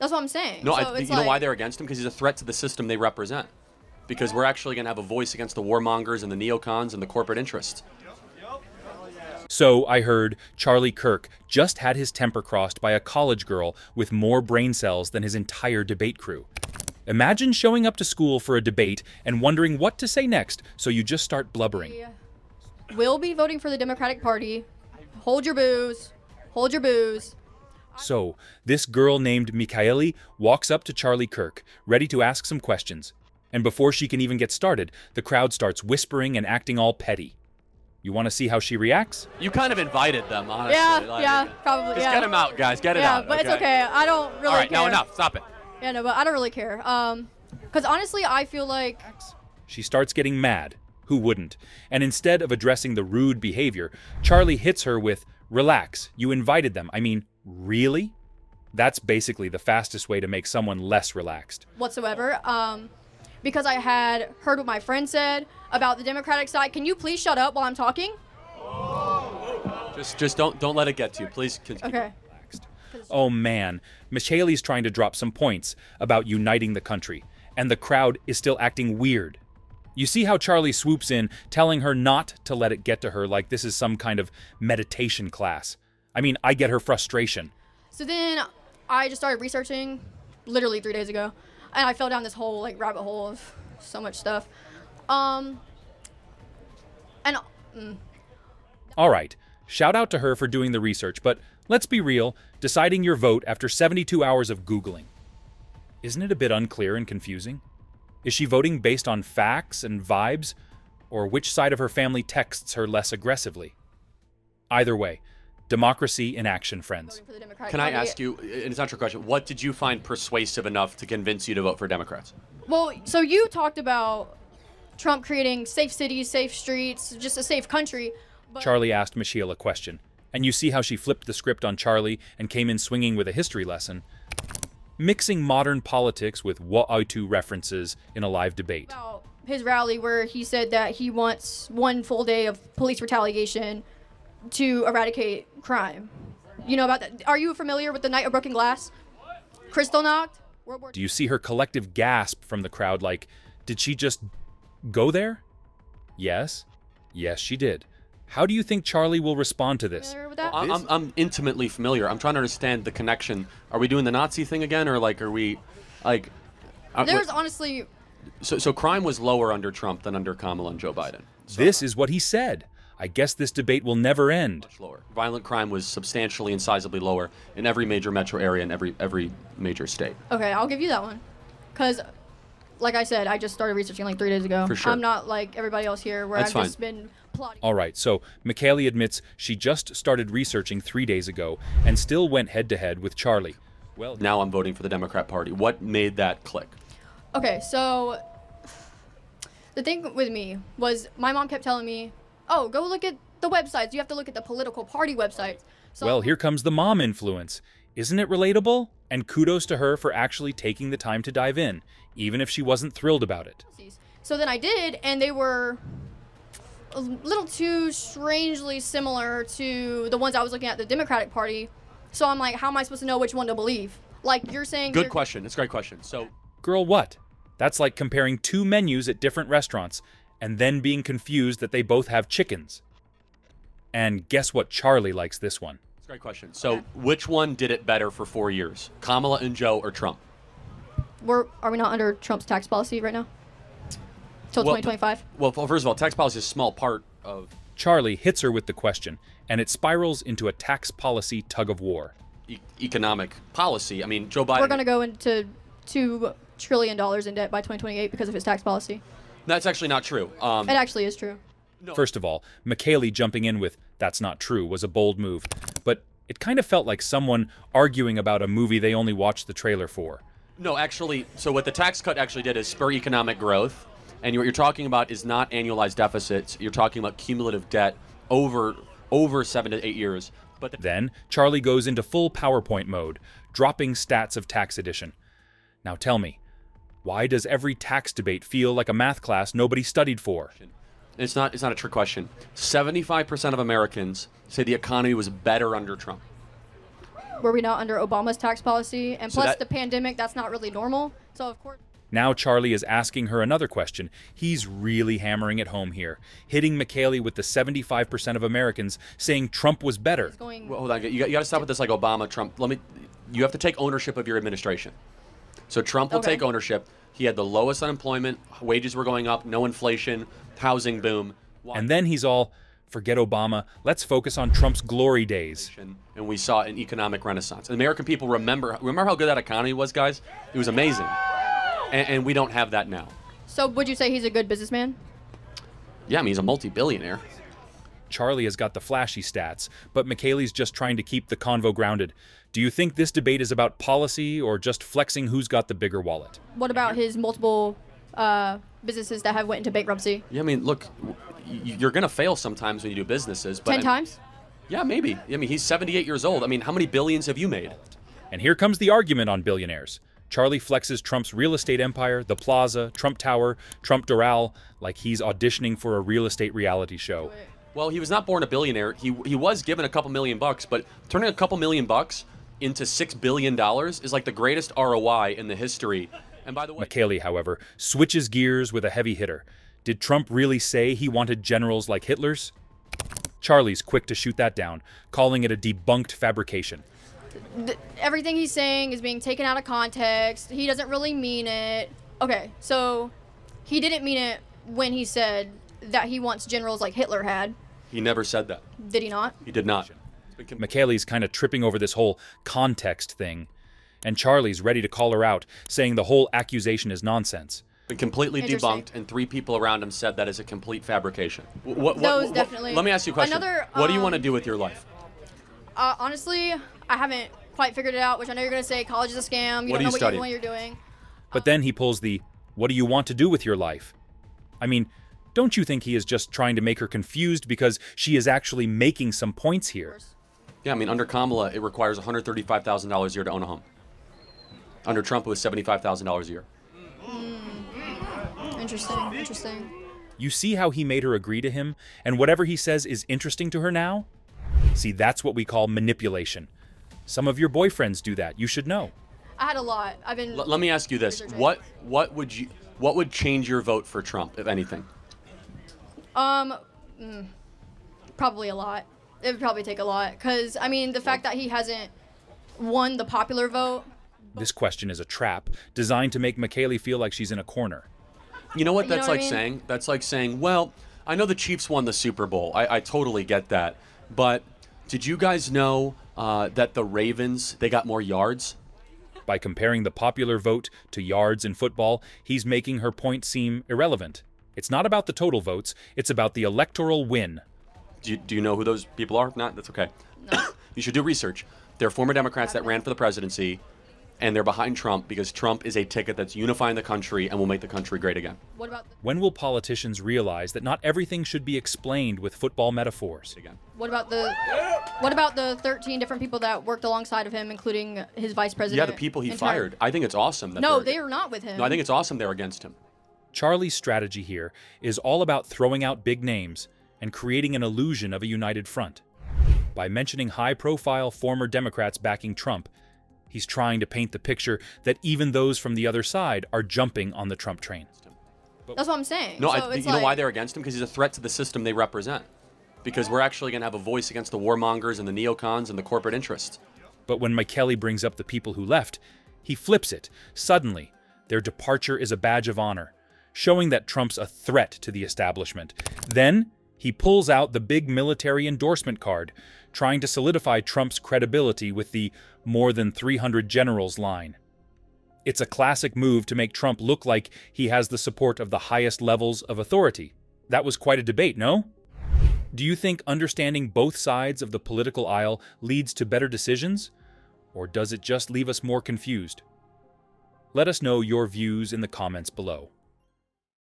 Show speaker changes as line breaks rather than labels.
That's what I'm saying.
No,
So
you know why they're against him? Because he's a threat to the system they represent. Because we're actually going to have a voice against the warmongers and the neocons and the corporate interests.
So I heard Charlie Kirk just had his temper crossed by a college girl with more brain cells than his entire debate crew. Imagine showing up to school for a debate and wondering what to say next, so you just start blubbering.
We'll be voting for the Democratic Party. Hold your booze. Hold your booze.
So, this girl named Michaeli walks up to Charlie Kirk, ready to ask some questions. And before she can even get started, the crowd starts whispering and acting all petty. You want to see how she reacts?
You kind of invited them, honestly.
Yeah, probably.
Just get them out, guys. Get it out.
Yeah, but it's okay. I don't really care.
All right, now enough. Stop it.
Yeah, no, but I don't really care. Because honestly, I feel like...
She starts getting mad. Who wouldn't? And instead of addressing the rude behavior, Charlie hits her with, "Relax, you invited them. I mean, really?" That's basically the fastest way to make someone less relaxed.
Whatsoever. Because I had heard what my friend said about the Democratic side. Can you please shut up while I'm talking?
Just don't let it get to you. Please continue.
Okay.
Oh man, Michaeli's trying to drop some points about uniting the country, and the crowd is still acting weird. You see how Charlie swoops in, telling her not to let it get to her like this is some kind of meditation class. I mean, I get her frustration.
So then I just started researching literally 3 days ago, and I fell down this whole rabbit hole of so much stuff.
All right, shout out to her for doing the research, but let's be real, deciding your vote after 72 hours of Googling. Isn't it a bit unclear and confusing? Is she voting based on facts and vibes, or which side of her family texts her less aggressively? Either way, democracy in action, friends.
Can I ask you, and it's not your question, what did you find persuasive enough to convince you to vote for Democrats?
Well, so you talked about Trump creating safe cities, safe streets, just a safe country. But
Charlie asked Michelle a question, and you see how she flipped the script on Charlie and came in swinging with a history lesson, mixing modern politics with Wa'aitu references in a live debate.
about his rally where he said that he wants 1 full day of police retaliation to eradicate crime. You know about that? Are you familiar with the Night of Broken Glass? Kristallnacht? World War
Do you see her collective gasp from the crowd like, did she just go there? Yes. Yes, she did. How do you think Charlie will respond to this?
familiar with that?
I'm intimately familiar. I'm trying to understand the connection. Are we doing the Nazi thing again, or are we,
There's honestly...
So crime was lower under Trump than under Kamala and Joe Biden. So
This is what he said. I guess this debate will never end.
much lower. Violent crime was substantially and sizably lower in every major metro area and every major state.
Okay, I'll give you that one. Because, like I said, I just started researching 3 days ago.
For sure.
I'm not like everybody else here where
That's
I've just
fine.
been plotting.
All right, so Michaeli admits she just started researching 3 days ago and still went head-to-head with Charlie. Well,
Now I'm voting for the Democrat Party. What made that click?
Okay, so the thing with me was my mom kept telling me, oh, go look at the websites. You have to look at the political party websites. So
well, here comes the mom influence. Isn't it relatable? And kudos to her for actually taking the time to dive in, even if she wasn't thrilled about it.
So then I did, and they were a little too strangely similar to the ones I was looking at the Democratic Party. So I'm like, how am I supposed to know which one to believe? Like you're saying...
Good question. It's a great question. So
Girl, what? That's like comparing 2 menus at different restaurants and then being confused that they both have chickens. And guess what? Charlie likes this one.
it's a great question. So which one did it better for 4 years? Kamala and Joe or Trump?
Are we not under Trump's tax policy right now? Till
Well,
2025?
Well, first of all, tax policy is a small part of
Charlie hits her with the question, and it spirals into a tax policy tug of war.
economic policy. I mean, Joe Biden...
We're going to go into $2 trillion in debt by 2028 because of his tax policy.
That's actually not true.
It actually is true.
No.
First of all, Michaeli jumping in with, "That's not true," was a bold move, but it kind of felt like someone arguing about a movie they only watched the trailer for.
No, actually, so what the tax cut actually did is spur economic growth, and what you're talking about is not annualized deficits. You're talking about cumulative debt over 7 to 8 years. But
Then, Charlie goes into full PowerPoint mode, dropping stats of tax addition. Now tell me, why does every tax debate feel like a math class nobody studied for?
it's not a trick question. 75% of Americans say the economy was better under Trump.
were we not under Obama's tax policy? And
So
plus
that-
the pandemic, that's not really normal. So of course.
Now Charlie is asking her another question. He's really hammering it home here, hitting McKaylee with the 75% of Americans saying Trump was better.
It's going.
Well, hold on. You got to stop with this like Obama, Trump. You have to take ownership of your administration. So Trump will
Okay.
take ownership. He had the lowest unemployment, wages were going up, no inflation, housing boom.
And then he's all, forget Obama, let's focus on Trump's glory days.
And we saw an economic renaissance. And American people remember how good that economy was, guys? It was amazing. And we don't have that now.
So would you say he's a good businessman?
Yeah, I mean, he's a multi-billionaire.
Charlie has got the flashy stats, but McKaylee's just trying to keep the convo grounded. Do you think this debate is about policy or just flexing who's got the bigger wallet?
What about his multiple businesses that have went into bankruptcy?
Yeah, I mean, look, you're going to fail sometimes when you do businesses. But
10 times?
Yeah, maybe. I mean, he's 78 years old. I mean, how many billions have you made?
And here comes the argument on billionaires. Charlie flexes Trump's real estate empire, the Plaza, Trump Tower, Trump Doral, like he's auditioning for a real estate reality show.
Well, he was not born a billionaire. He was given a couple $1 million, but turning a couple $1 million into $6 billion is like the greatest ROI in the history. And by the way,
McKaylee, however, switches gears with a heavy hitter. Did Trump really say he wanted generals like Hitler's? Charlie's quick to shoot that down, calling it a debunked fabrication.
Everything he's saying is being taken out of context. He doesn't really mean it. Okay, so he didn't mean it when he said that he wants generals like Hitler had.
he never said that.
Did he not?
He did not.
McKaylee's kind of tripping over this whole context thing, and Charlie's ready to call her out, saying the whole accusation is nonsense.
Been completely
Interesting.
debunked, and 3 people around him said that is a complete fabrication.
Definitely.
Let me ask you a question. What do you want to do with your life?
Honestly, I haven't quite figured it out, which I know you're going to say college is a scam. You
What
don't
are
know
you
what you're doing.
But then he pulls the, what do you want to do with your life? I mean, don't you think he is just trying to make her confused because she is actually making some points here?
Yeah, I mean, under Kamala, it requires $135,000 a year to own a home. Under Trump, it was $75,000 a year.
Interesting.
You see how he made her agree to him, and whatever he says is interesting to her now? See, that's what we call manipulation. Some of your boyfriends do that. You should know.
I had a lot. I've been.
Let me ask you this:
researching.
what would change your vote for Trump, if anything?
Probably a lot. It would probably take a lot, because I mean, the fact that he hasn't won the popular vote.
This question is a trap designed to make McKaylee feel like she's in a corner.
You know what
You know
that's
what I
like
mean?
saying? That's like saying, well, I know the Chiefs won the Super Bowl. I totally get that. But did you guys know that the Ravens, they got more yards?
By comparing the popular vote to yards in football, he's making her point seem irrelevant. It's not about the total votes, it's about the electoral win.
Do you know who those people are? If not, that's okay.
No.
You should do research. They're former Democrats that ran for the presidency, and they're behind Trump because Trump is a ticket that's unifying the country and will make the country great again.
What about
When will politicians realize that not everything should be explained with football metaphors?
Again.
what about the 13 different people that worked alongside of him, including his vice president?
Yeah, the people he fired. I think it's awesome. That
No,
they're-
they are not with him.
No, I think it's awesome they're against him.
Charlie's strategy here is all about throwing out big names and creating an illusion of a united front. By mentioning high-profile former Democrats backing Trump, he's trying to paint the picture that even those from the other side are jumping on the Trump train.
That's what I'm saying.
No,
So it's
you know why
like-
they're against him? Because he's a threat to the system they represent. Because we're actually going to have a voice against the warmongers and the neocons and the corporate interests.
But when McKaylee brings up the people who left, he flips it. Suddenly, their departure is a badge of honor, showing that Trump's a threat to the establishment. Then, he pulls out the big military endorsement card, trying to solidify Trump's credibility with the more than 300 generals line. It's a classic move to make Trump look like he has the support of the highest levels of authority. That was quite a debate, no? Do you think understanding both sides of the political aisle leads to better decisions? Or does it just leave us more confused? Let us know your views in the comments below.